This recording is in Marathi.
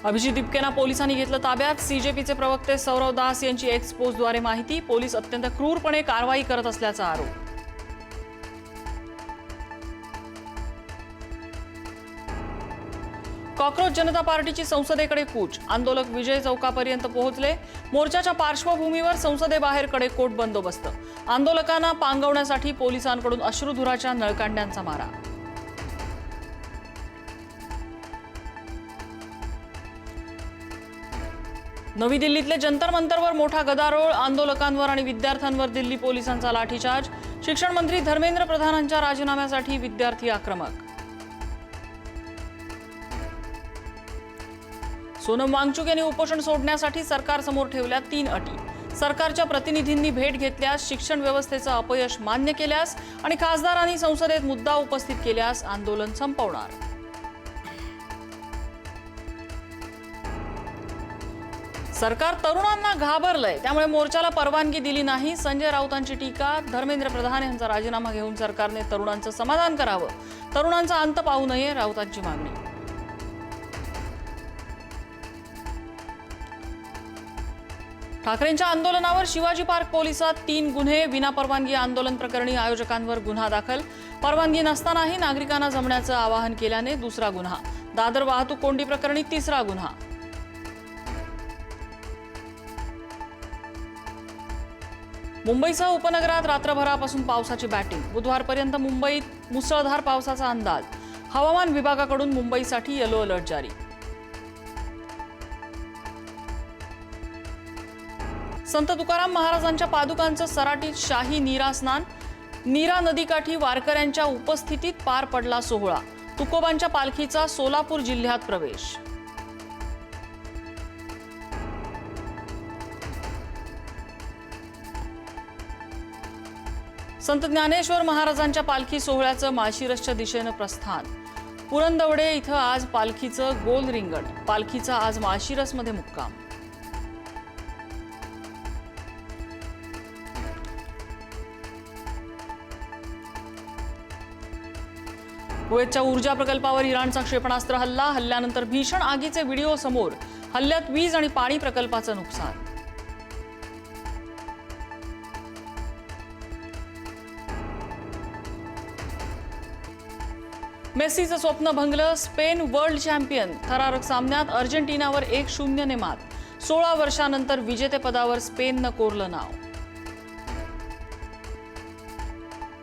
अभिजित दिपकेना पोलिसांनी घेतलं ताब्यात। सीजेपीचे प्रवक्ते सौरव दास यांची एक्स पोस्टद्वारे माहिती। पोलीस अत्यंत क्रूरपणे कारवाई करत असल्याचा आरोप। कॉकरोच जनता पार्टीची संसदेकडे कूच। आंदोलक विजय चौकापर्यंत पोहोचले। मोर्चाच्या पार्श्वभूमीवर संसदेबाहेर कडेकोट बंदोबस्त। आंदोलकांना पांगवण्यासाठी पोलिसांकडून अश्रुधुराच्या नळकांड्यांचा मारा। नवी दिल्लीतले जंतर मंतरवर मोठा गदारोळ। आंदोलकांवर आणि विद्यार्थ्यांवर दिल्ली पोलिसांचा लाठीचार्ज। शिक्षण मंत्री धर्मेंद्र प्रधानांच्या राजीनाम्यासाठी विद्यार्थी आक्रमक। सोनम वांगचुक यांनी उपोषण सोडण्यासाठी सरकारसमोर ठेवल्या 3 अटी। सरकारच्या प्रतिनिधींनी भेट घेतल्यास, शिक्षण व्यवस्थेचं अपयश मान्य केल्यास आणि खासदारांनी संसदेत मुद्दा उपस्थित केल्यास आंदोलन संपवणार। सरकार तरुणांना घाबरलंय, त्यामुळे मोर्चाला परवानगी दिली नाही। संजय राऊतांची टीका। धर्मेंद्र प्रधान यांचा राजीनामा घेऊन सरकारने तरुणांचं समाधान करावं। तरुणांचा अंत पाहू नये, राऊतांची मागणी। ठाकरेंच्या आंदोलनावर शिवाजी पार्क पोलिसात 3 गुन्हे। विनापरवानगी आंदोलन प्रकरणी आयोजकांवर गुन्हा दाखल। परवानगी नसतानाही नागरिकांना जमण्याचं आवाहन केल्याने 2रा गुन्हा। दादर वाहतूक कोंडी प्रकरणी 3रा गुन्हा। मुंबईसह उपनगरात रात्रभरापासून पावसाची बॅटिंग। बुधवारपर्यंत मुंबईत मुसळधार पावसाचा अंदाज। हवामान विभागाकडून मुंबईसाठी येलो अलर्ट जारी। संत तुकाराम महाराजांच्या पादुकांचं सराटीत शाही नीरा स्नान। नीरा नदीकाठी वारकऱ्यांच्या उपस्थितीत पार पडला सोहळा। तुकोबांच्या पालखीचा सोलापूर जिल्ह्यात प्रवेश। संत ज्ञानेश्वर महाराजांच्या पालखी सोहळ्याचं माळशिरसच्या दिशेनं प्रस्थान। पुरंदवडे इथं आज पालखीचं गोल रिंगण। पालखीचा आज माळशिरसमध्ये मुक्काम। कुवेतच्या ऊर्जा प्रकल्पावर इराणचा क्षेपणास्त्र हल्ला। हल्ल्यानंतर भीषण आगीचे व्हिडिओ समोर। हल्ल्यात वीज आणि पाणी प्रकल्पाचं नुकसान। मेस्सीचं स्वप्न भंगलं। Spain world champion. थरारक सामन्यात अर्जेंटिनावर 1-0 ने मात। 16 वर्षांनंतर विजेतेपदावर स्पेननं कोरलं नाव।